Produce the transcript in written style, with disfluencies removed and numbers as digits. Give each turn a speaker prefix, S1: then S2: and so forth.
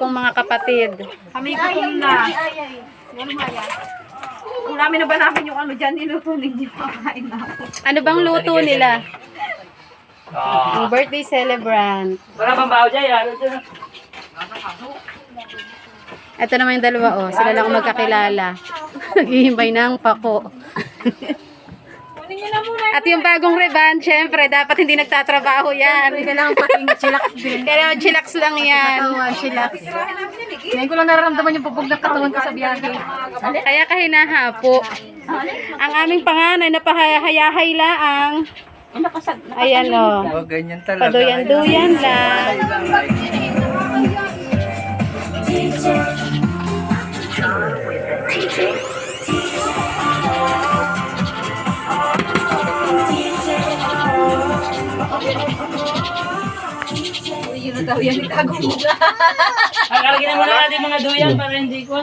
S1: kong mga kapatid.
S2: Kami gutom na. Kung namin na ba namin yung ano dyan, niluto ninyo. Kakain na ako.
S1: Ano bang luto nila? Ang birthday celebrant.
S3: Wala bang baho dyan?
S1: Ito naman yung dalawa, oh. Sila lang magkakilala. Naghihimbay ng pako. At yung bagong Revan, syempre, dapat hindi nagtatrabaho yan.
S2: Kailangan pating chillax din.
S1: Kailangan chillax lang yan.
S2: Katawan, chillax. Ngayon ko lang nararamdaman yung pupog ng katawan ko sa biyahe.
S1: Kaya kahinahapo. Ang aming panganay na pahayahay laang. Ayan, oh.
S4: Oh, ganyan talaga.
S1: Paduyan-duyan lang.
S2: Yun na daw yan, itago mo na.
S3: Kakalagyan mo na natin mga duyan para hindi ko.